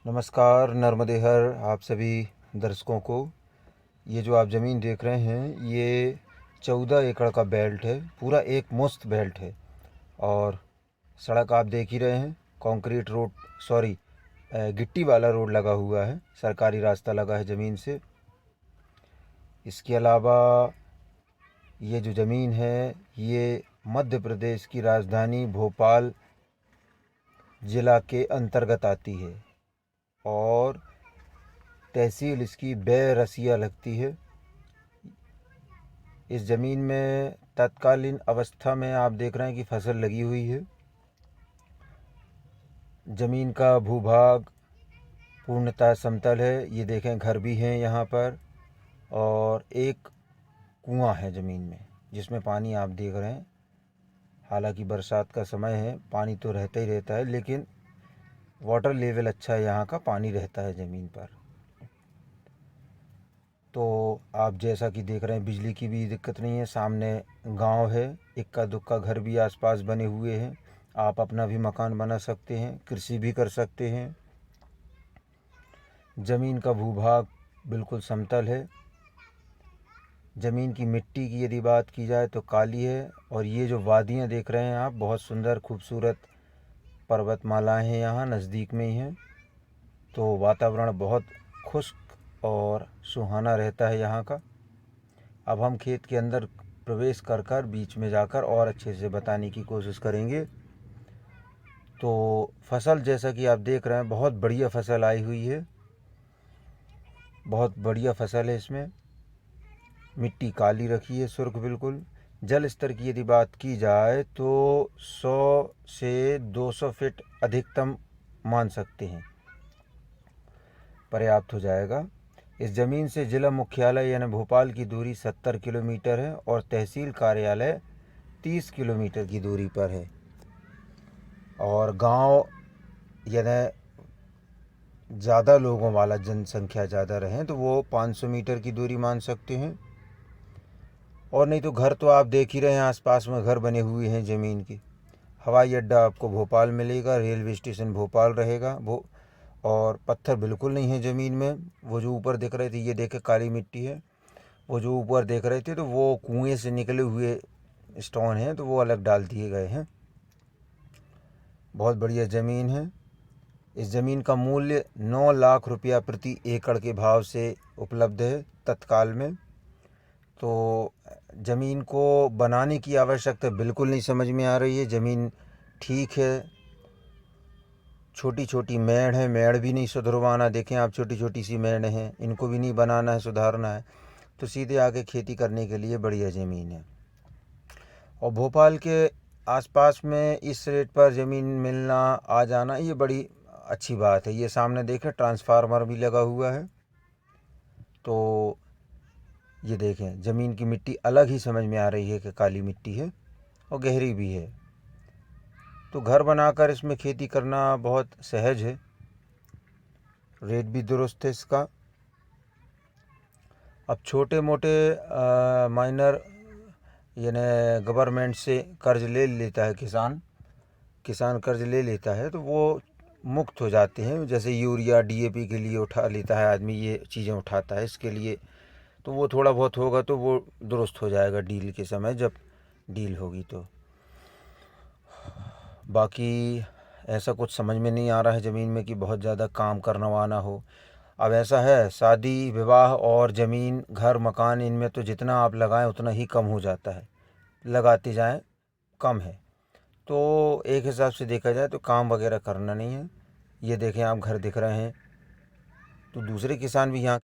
नमस्कार नर्मदे हर आप सभी दर्शकों को। ये जो आप ज़मीन देख रहे हैं ये 14 एकड़ का बेल्ट है, पूरा एक मुश्त बेल्ट है। और सड़क आप देख ही रहे हैं, कंक्रीट रोड गिट्टी वाला रोड लगा हुआ है, सरकारी रास्ता लगा है ज़मीन से। इसके अलावा ये जो ज़मीन है ये मध्य प्रदेश की राजधानी भोपाल ज़िला के अंतर्गत आती है और तहसील इसकी बैरसिया लगती है। इस ज़मीन में तत्कालीन अवस्था में आप देख रहे हैं कि फसल लगी हुई है। ज़मीन का भूभाग पूर्णतः समतल है। ये देखें, घर भी हैं यहाँ पर और एक कुआं है ज़मीन में जिसमें पानी आप देख रहे हैं। हालांकि बरसात का समय है, पानी तो रहता ही रहता है, लेकिन वाटर लेवल अच्छा है, यहाँ का पानी रहता है ज़मीन पर। तो आप जैसा कि देख रहे हैं बिजली की भी दिक्कत नहीं है। सामने गांव है, इक्का दुक्का घर भी आसपास बने हुए हैं। आप अपना भी मकान बना सकते हैं, कृषि भी कर सकते हैं। ज़मीन का भूभाग बिल्कुल समतल है। ज़मीन की मिट्टी की यदि बात की जाए तो काली है। और ये जो वादियाँ देख रहे हैं आप, बहुत सुंदर खूबसूरत पर्वतमालाएं हैं, यहाँ नज़दीक में ही हैं। तो वातावरण बहुत खुश्क और सुहाना रहता है यहाँ का। अब हम खेत के अंदर प्रवेश कर कर बीच में जाकर और अच्छे से बताने की कोशिश करेंगे। तो फसल जैसा कि आप देख रहे हैं, बहुत बढ़िया फसल आई हुई है, बहुत बढ़िया फसल है। इसमें मिट्टी काली रखी है, सुर्ख बिल्कुल। जल स्तर की यदि बात की जाए तो 100 से 200 फीट अधिकतम मान सकते हैं, पर्याप्त हो जाएगा। इस ज़मीन से जिला मुख्यालय यानी भोपाल की दूरी 70 किलोमीटर है और तहसील कार्यालय 30 किलोमीटर की दूरी पर है। और गांव यानी ज़्यादा लोगों वाला, जनसंख्या ज़्यादा रहे तो वो 500 मीटर की दूरी मान सकते हैं। और नहीं तो घर तो आप देख ही रहे हैं, आसपास में घर बने हुए हैं ज़मीन के। हवाई अड्डा आपको भोपाल मिलेगा, रेलवे स्टेशन भोपाल रहेगा। और पत्थर बिल्कुल नहीं है ज़मीन में। वो जो ऊपर देख रहे थे, ये देखे काली मिट्टी है। वो जो ऊपर देख रहे थे तो वो कुएं से निकले हुए स्टोन हैं, तो वो अलग डाल दिए गए हैं। बहुत बढ़िया ज़मीन है। इस ज़मीन का मूल्य 9 लाख रुपया प्रति एकड़ के भाव से उपलब्ध है तत्काल में। तो ज़मीन को बनाने की आवश्यकता बिल्कुल नहीं समझ में आ रही है। ज़मीन ठीक है। छोटी छोटी मेड़ है, मेड़ भी नहीं सुधरवाना। देखें आप, छोटी छोटी सी मेड़ हैं, इनको भी नहीं बनाना है, सुधारना है। तो सीधे आके खेती करने के लिए बढ़िया ज़मीन है। और भोपाल के आसपास में इस रेट पर ज़मीन मिलना, आ जाना, ये बड़ी अच्छी बात है। ये सामने देखें, ट्रांसफार्मर भी लगा हुआ है। तो ये देखें, ज़मीन की मिट्टी अलग ही समझ में आ रही है कि काली मिट्टी है और गहरी भी है। तो घर बनाकर इसमें खेती करना बहुत सहज है। रेट भी दुरुस्त है इसका। अब छोटे मोटे माइनर यानी गवर्नमेंट से कर्ज ले लेता है किसान कर्ज ले लेता है तो वो मुक्त हो जाते हैं। जैसे यूरिया डीएपी के लिए उठा लेता है आदमी, ये चीज़ें उठाता है इसके लिए, तो वो थोड़ा बहुत होगा तो वो दुरुस्त हो जाएगा डील के समय, जब डील होगी। तो बाकी ऐसा कुछ समझ में नहीं आ रहा है ज़मीन में कि बहुत ज़्यादा काम करवाना हो। अब ऐसा है, शादी विवाह और ज़मीन, घर मकान, इनमें तो जितना आप लगाएं उतना ही कम हो जाता है, लगाते जाएं कम है। तो एक हिसाब से देखा जाए तो काम वगैरह करना नहीं है। ये देखें आप, घर दिख रहे हैं। तो दूसरे किसान भी यहाँ